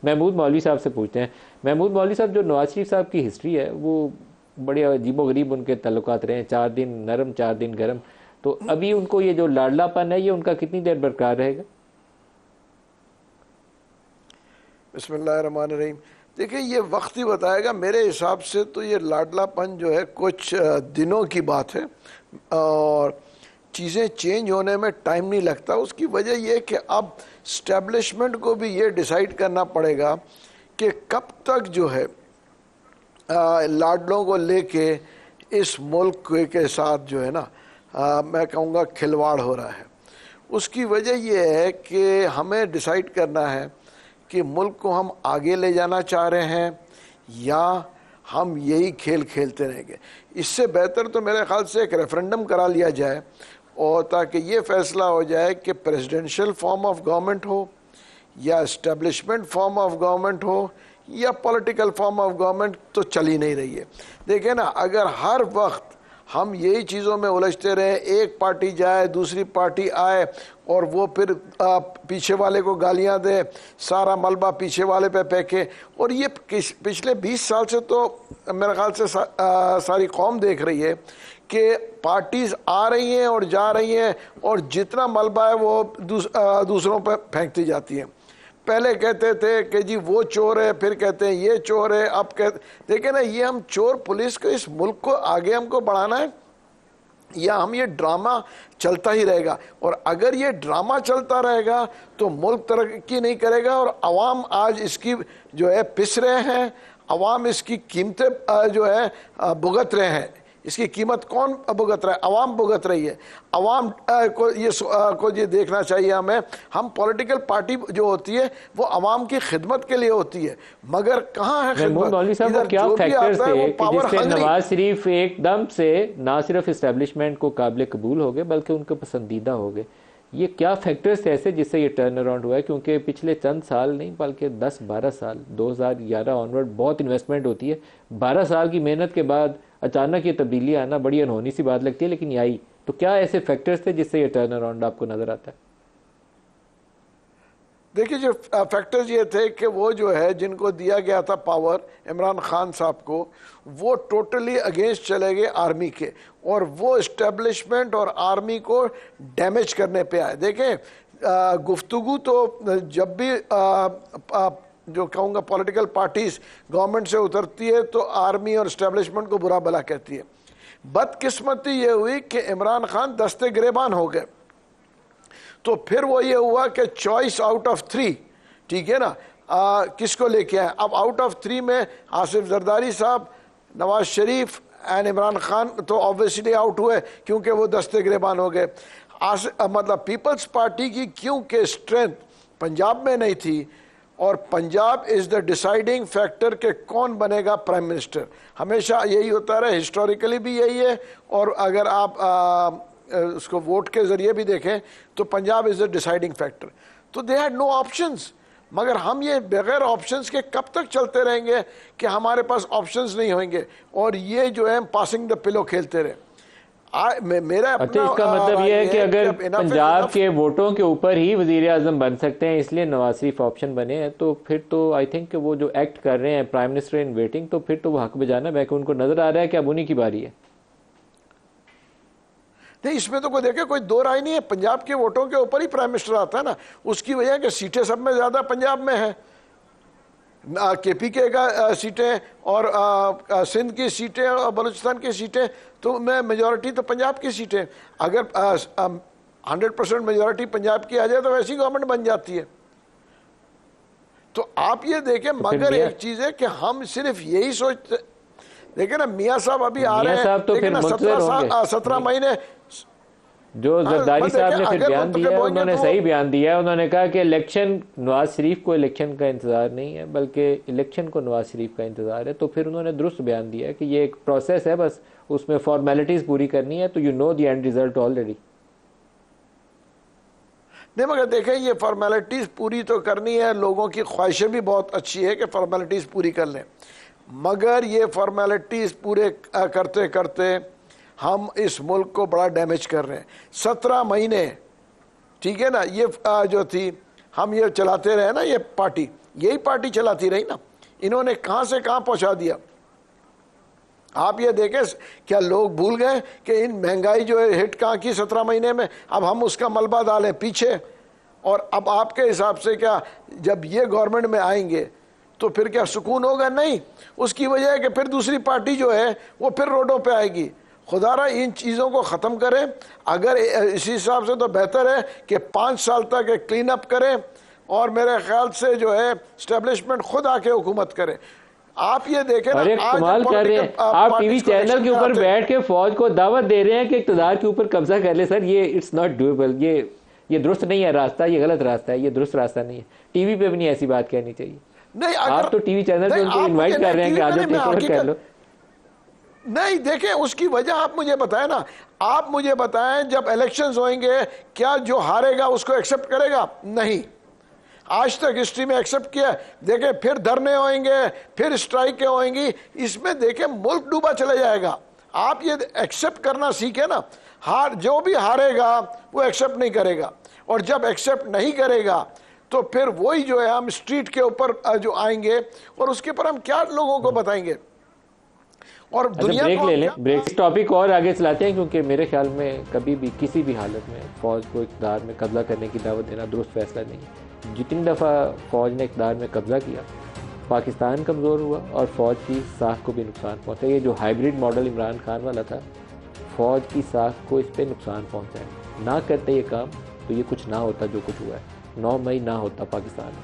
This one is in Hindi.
महमूद मौलवी साहब से पूछते हैं। महमूद मौलवी साहब, जो नवाज शरीफ साहब की हिस्ट्री है वो बड़े अजीबोगरीब उनके ताल्लुकात रहे हैं, 4 दिन नरम 4 दिन गर्म, तो अभी उनको ये जो लाडलापन है ये उनका कितनी देर बरकरार रहेगा? बिस्मिल्लाहिर्रहमानिर्रहीम। देखिए ये वक्त ही बताएगा। मेरे हिसाब से तो ये लाडलापन जो है कुछ दिनों की बात है और चीज़ें चेंज होने में टाइम नहीं लगता। उसकी वजह यह कि अब स्टैब्लिशमेंट को भी ये डिसाइड करना पड़ेगा कि कब तक जो है लाडलों को लेके इस मुल्क के साथ जो है ना मैं कहूँगा खिलवाड़ हो रहा है। उसकी वजह यह है कि हमें डिसाइड करना है कि मुल्क को हम आगे ले जाना चाह रहे हैं या हम यही खेल खेलते रहेंगे। इससे बेहतर तो मेरे ख्याल से एक रेफरेंडम करा लिया जाए और ताकि ये फैसला हो जाए कि प्रेसिडेंशियल फॉर्म ऑफ गवर्नमेंट हो या इस्टेब्लिशमेंट फॉर्म ऑफ गवर्नमेंट हो या पॉलिटिकल फॉर्म ऑफ गवर्नमेंट, तो चल ही नहीं रही है। देखिए ना, अगर हर वक्त हम यही चीज़ों में उलझते रहे, एक पार्टी जाए दूसरी पार्टी आए और वो फिर पीछे वाले को गालियां दे, सारा मलबा पीछे वाले पे फेंके, और ये पिछले 20 साल से तो मेरे ख्याल से सारी कौम देख रही है कि पार्टीज आ रही हैं और जा रही हैं और जितना मलबा है वो दूसरों पर फेंकती जाती हैं। पहले कहते थे कि जी वो चोर है, फिर कहते हैं ये चोर है, अब कहते देखिए ना, ये हम चोर पुलिस को इस मुल्क को आगे हमको बढ़ाना है या हम ये ड्रामा चलता ही रहेगा? और अगर ये ड्रामा चलता रहेगा तो मुल्क तरक्की नहीं करेगा और अवाम आज इसकी जो है पिस रहे हैं, अवाम इसकी कीमतें जो है भुगत रहे हैं। इसकी कीमत कौन भुगत रहा है? अवाम भुगत रही है। अवाम को ये देखना चाहिए हमें। हम पॉलिटिकल पार्टी जो होती है वो अवाम की खिदमत के लिए होती है, मगर कहाँ है खिदमत? मौलवी साहब, वो क्या फैक्टर्स थे कि जिससे नवाज शरीफ एकदम से ना सिर्फ इस्टेब्लिशमेंट को काबिल कबूल हो गए बल्कि उनके पसंदीदा हो गए? ये क्या फैक्टर्स थे ऐसे जिससे ये टर्न अराउंड हुआ है? क्योंकि पिछले चंद साल नहीं बल्कि 10-12 साल, 2011 ऑनवर्ड बहुत इन्वेस्टमेंट होती है। 12 साल की मेहनत के बाद अचानक ये तब्दीली आना बड़ी अनहोनी सी बात लगती है, लेकिन ये आई। तो क्या ऐसे फैक्टर्स थे जिससे ये टर्न अराउंड आपको नजर आता है? देखिए, जो फैक्टर्स ये थे कि वो जो है जिनको दिया गया था पावर इमरान खान साहब को, वो टोटली अगेंस्ट चले गए आर्मी के और वो इस्टेब्लिशमेंट और आर्मी को डैमेज करने पे आए। देखें, गुफ्तगू तो जब भी जो कहूँगा पॉलिटिकल पार्टीज गवर्नमेंट से उतरती है तो आर्मी और इस्टेब्लिशमेंट को बुरा भला कहती है। बदकिस्मती ये हुई कि इमरान खान दस्ते गिरेबान हो गए, तो फिर वो ये हुआ कि चॉइस आउट ऑफ 3, ठीक है ना, किसको लेके आए? अब आउट ऑफ 3 में आसिफ जरदारी साहब, नवाज शरीफ एंड इमरान खान तो ऑब्वियसली आउट हुए क्योंकि वो दस्ते गिरेबान हो गए। मतलब पीपल्स पार्टी की क्योंकि स्ट्रेंथ पंजाब में नहीं थी और Punjab is the deciding factor के कौन बनेगा प्राइम मिनिस्टर, हमेशा यही होता रहा, हिस्टोरिकली भी यही है। और अगर आप उसको वोट के जरिए भी देखें तो Punjab is the deciding factor. तो दे हैड नो ऑप्शंस। मगर हम ये बगैर ऑप्शंस के कब तक चलते रहेंगे कि हमारे पास ऑप्शंस नहीं होंगे और ये जो है पासिंग द पिलो खेलते रहे? मेरा अच्छा, इसका मतलब ये है कि अगर पंजाब के वोटों के ऊपर ही वजीर आजम बन सकते हैं इसलिए नवाज शरीफ ऑप्शन बने हैं, तो फिर तो आई थिंक वो जो एक्ट कर रहे हैं प्राइम मिनिस्टर इन वेटिंग, तो फिर तो वो हक बजाना है। उनको नजर आ रहा है कि अब उन्हीं की बारी है। नहीं, इसमें तो कोई देखे कोई दो राय नहीं है। पंजाब के वोटों के ऊपर ही प्राइम मिनिस्टर आता है ना। उसकी वजह कि सीटें सब में ज्यादा पंजाब में है, KPK का सीटें और सिंध की सीटें और बलूचिस्तान की सीटें, तो मैं मेजॉरिटी तो पंजाब की सीटें। अगर 100% मेजॉरिटी पंजाब की आ जाए तो वैसी गवर्नमेंट बन जाती है। तो आप ये देखें, मगर एक चीज है कि हम सिर्फ यही सोचते, देखिए ना, मियाँ साहब अभी आ रहे हैं, तो लेकिन 17 महीने जो जरदारी साहब ने फिर बयान दिया है, उन्होंने सही बयान दिया है। उन्होंने कहा कि इलेक्शन, नवाज शरीफ को इलेक्शन का इंतजार नहीं है बल्कि इलेक्शन को नवाज शरीफ का इंतजार है। तो फिर उन्होंने दुरुस्त बयान दिया है कि ये एक प्रोसेस है, बस उसमें फॉर्मेलिटीज पूरी करनी है, तो you know the end result already. नहीं, मगर देखें, ये फॉर्मेलिटीज पूरी तो करनी है, लोगों की ख्वाहिशें भी बहुत अच्छी है कि फॉर्मेलिटीज पूरी कर लें, मगर ये फॉर्मेलिटीज पूरे करते करते हम इस मुल्क को बड़ा डैमेज कर रहे हैं। 17 महीने, ठीक है ना, ये जो थी हम ये चलाते रहे ना, ये पार्टी यही पार्टी चलाती रही ना, इन्होंने कहां से कहां पहुंचा दिया। आप ये देखें, क्या लोग भूल गए कि इन महंगाई जो है हिट कहां की 17 महीने में, अब हम उसका मलबा डालें पीछे। और अब आपके हिसाब से क्या जब ये गवर्नमेंट में आएंगे तो फिर क्या सुकून होगा? नहीं, उसकी वजह है कि फिर दूसरी पार्टी जो है वो फिर रोडों पे आएगी। खुदारा इन चीज़ों को ख़त्म करें। अगर इसी हिसाब से तो बेहतर है कि 5 साल तक एक क्लीन अप करें और मेरे ख्याल से जो है स्टैब्लिशमेंट खुद आके हुकूमत करे। आप ये देखें ना, आज कमाल कर रहे हैं आप, टीवी चैनल के ऊपर बैठ के फौज को दावत दे रहे हैं कि इक़्तिदार के ऊपर कब्जा कर ले। सर ये इट्स नॉट डूएबल, ये दुरुस्त नहीं है रास्ता, ये गलत रास्ता है, ये दुरुस्त रास्ता नहीं है। टीवी पे भी नहीं ऐसी बात कहनी चाहिए। नहीं, आप तो टीवी चैनल पे उनको इनवाइट कर रहे हैं कि आज टेक ओवर कर लो। नहीं देखें, उसकी वजह आप मुझे बताएं ना, आप मुझे बताएं जब इलेक्शंस होंगे क्या जो हारेगा उसको एक्सेप्ट करेगा? नहीं, आज तक हिस्ट्री में एक्सेप्ट किया। देखें फिर धरने होंगे, फिर स्ट्राइकें होंगी, इसमें देखें मुल्क डूबा चला जाएगा। आप ये एक्सेप्ट करना सीखे ना, जो भी हारेगा वो एक्सेप्ट नहीं करेगा, और जब एक्सेप्ट नहीं करेगा तो फिर वही जो है हम स्ट्रीट के ऊपर जो आएंगे और उसके ऊपर हम क्या लोगों को बताएंगे। और दुनिया ब्रेक ले लें, ब्रेक टॉपिक और आगे चलाते हैं, क्योंकि मेरे ख्याल में कभी भी किसी भी हालत में फौज को इक़्तिदार में कब्जा करने की दावत देना दुरुस्त फैसला नहीं है। जितनी दफ़ा फौज ने इक़्तिदार में कब्जा किया, पाकिस्तान कमज़ोर हुआ और फौज की साख को भी नुकसान पहुंचा। ये जो हाइब्रिड मॉडल इमरान खान वाला था, फौज की साख को इस पर नुकसान पहुंचा है। ना करते ये काम तो ये कुछ ना होता जो कुछ हुआ है। 9 मई ना होता पाकिस्तान में।